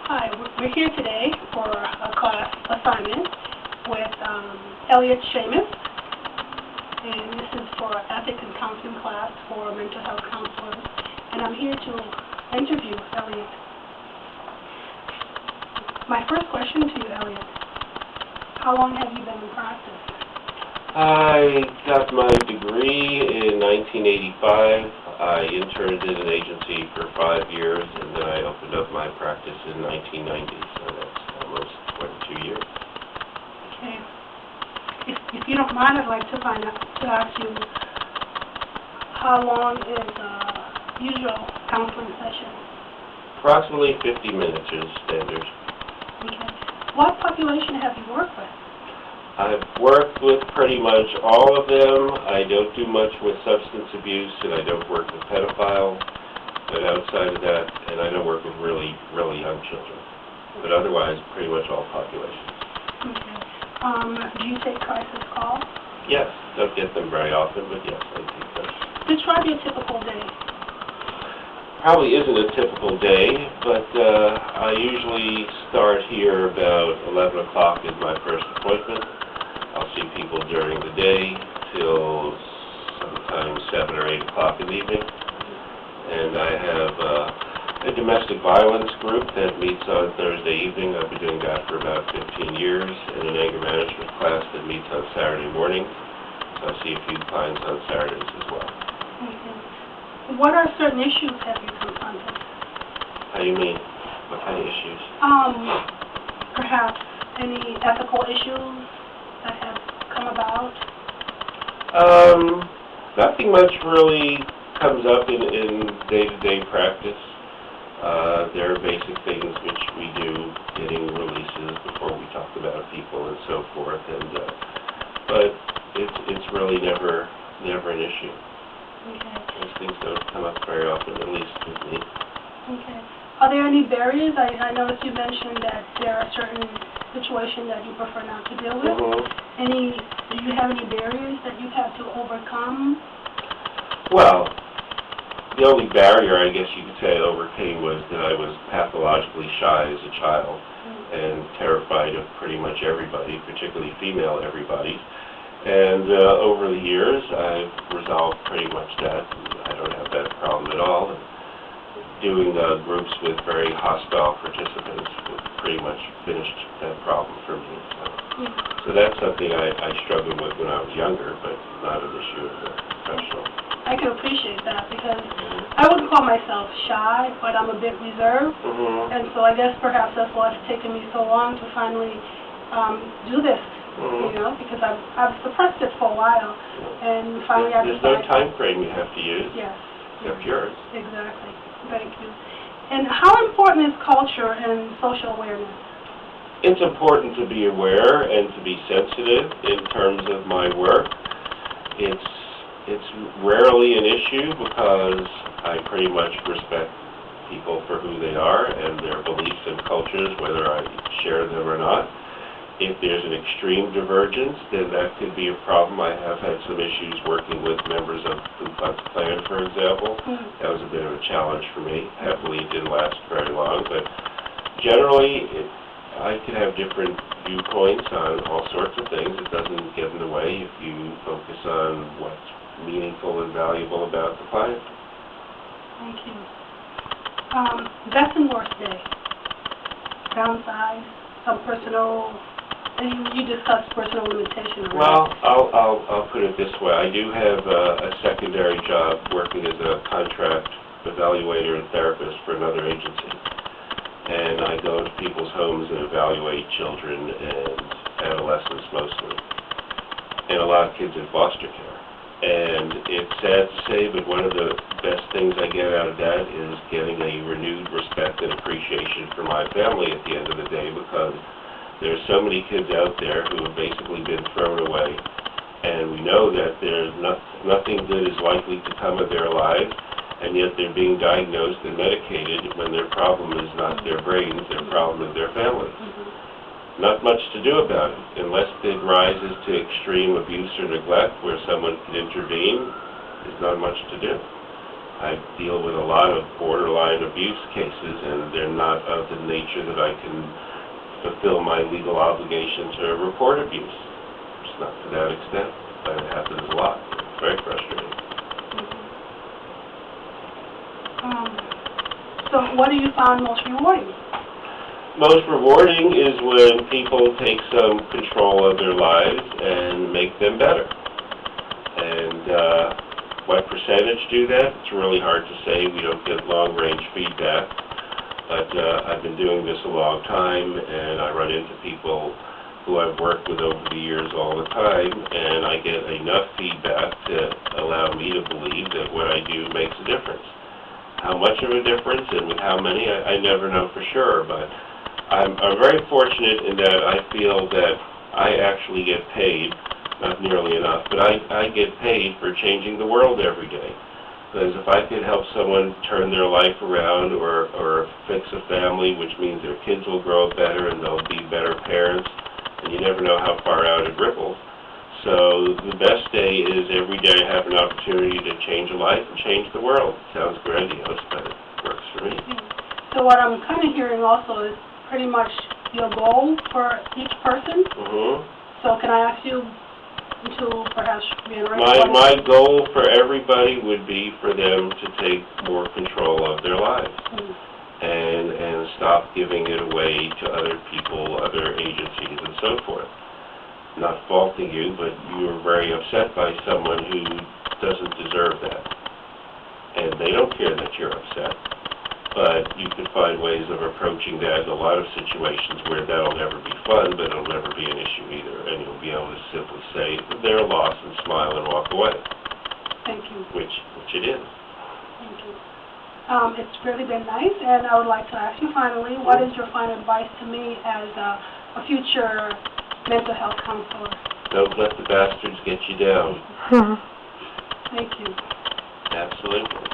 Hi, we're here today for a class assignment with Elliot Shamis, and this is for ethics and counseling class for mental health counselors, and I'm here to interview Elliot. My first question to you, Elliot, how long have you been in practice? I got my degree in 1985. I interned in an agency for 5 years, and then I opened up my practice in 1990, so that's almost 22 years. Okay. If you don't mind, I'd like to ask you, how long is a usual counseling session? Approximately 50 minutes is standard. Okay. What population have you worked with? I've worked with pretty much all of them. I don't do much with substance abuse, and I don't work with pedophiles. But outside of that, and I don't work with really young children. But otherwise, pretty much all populations. Okay. Do you take crisis calls? Yes. Don't get them very often, but yes, I take them. Describe your typical day. Probably isn't a typical day, but I usually start here about 11 o'clock is my first appointment. I'll see people during the day till sometimes 7 or 8 o'clock in the evening. And I have a domestic violence group that meets on Thursday evening. I've been doing that for about 15 years, and an anger management class that meets on Saturday morning. So I see a few clients on Saturdays as well. Okay. What are certain issues have you confronted? How do you mean? What kind of issues? Perhaps any ethical issues that have come about? Nothing much really comes up in day-to-day practice. There are basic things which we do, getting releases before we talk about people and so forth, and but it's really never an issue. Okay. Those things don't come up very often, at least with me. Okay. Are there any barriers? I noticed you mentioned that there are certain situations that you prefer not to deal with. Do you have any barriers that you've had to overcome? Well, the only barrier I guess you could say I overcame was that I was pathologically shy as a child and terrified of pretty much everybody, particularly female everybody. And over the years, I've resolved pretty much that. I don't have that problem at all. And doing groups with very hostile participants pretty much finished that problem for me. So that's something I struggled with when I was younger, but not an issue as a professional. I can appreciate that because I wouldn't call myself shy, but I'm a bit reserved. And so I guess perhaps that's why it's taken me so long to finally do this. You know, because I've suppressed it for a while, and finally I decided... There's no time frame you have to use. Yes. Except yours. Exactly. Thank you. And how important is culture and social awareness? It's important to be aware and to be sensitive in terms of my work. It's rarely an issue because I pretty much respect people for who they are and their beliefs and cultures, whether I share them or not. If there's an extreme divergence, then that could be a problem. I have had some issues working with members of Ku Klux Klan, for example. That was a bit of a challenge for me. Happily, it didn't last very long, but generally, I can have different viewpoints on all sorts of things. It doesn't get in the way if you focus on what's meaningful and valuable about the client. Thank you. Best and worst day. Downside, some personal... You discussed personal limitations. Well, I'll put it this way. I do have a secondary job working as a contract evaluator and therapist for another agency. And I go to people's homes and evaluate children and adolescents mostly, and a lot of kids in foster care. And it's sad to say, but one of the best things I get out of that is getting a renewed respect and appreciation for my family at the end of the day, because there's so many kids out there who have basically been thrown away, and we know that there's nothing good is likely to come of their lives, and yet they're being diagnosed and medicated when their problem is not their brains, their problem is their family. Not much to do about it, unless it rises to extreme abuse or neglect where someone can intervene. There's not much to do. I deal with a lot of borderline abuse cases, and they're not of the nature that I can fulfill my legal obligation to report abuse. It's not to that extent, but it happens a lot. It's very frustrating. So what do you find most rewarding? Most rewarding is when people take some control of their lives and make them better. And what percentage do that? It's really hard to say. We don't get long-range feedback. But I've been doing this a long time, and I run into people who I've worked with over the years all the time, and I get enough feedback to allow me to believe that what I do makes a difference. How much of a difference and with how many, I never know for sure, but I'm very fortunate in that I feel that I actually get paid, not nearly enough, but I get paid for changing the world every day. Because if I could help someone turn their life around or fix a family, which means their kids will grow up better and they'll be better parents, and you never know how far out it ripples. So the best day is every day I have an opportunity to change a life and change the world. Sounds grandiose, but it works for me. So what I'm kind of hearing also is pretty much your goal for each person. So can I ask you to perhaps reiterate? My goal for everybody would be for them to take more control of their lives and stop giving it away to other people, other agencies, and so forth. Not faulting you, but you are very upset by someone who doesn't deserve that. And they don't care that you're upset. But you can find ways of approaching that in a lot of situations where that'll never be fun, but it'll never be an issue either. And you'll be able to simply say that they're lost and smile and walk away. Thank you. Which it is. Thank you. It's really been nice, and I would like to ask you finally, what is your final advice to me as a future mental health counselor? Don't let the bastards get you down. Thank you. Absolutely.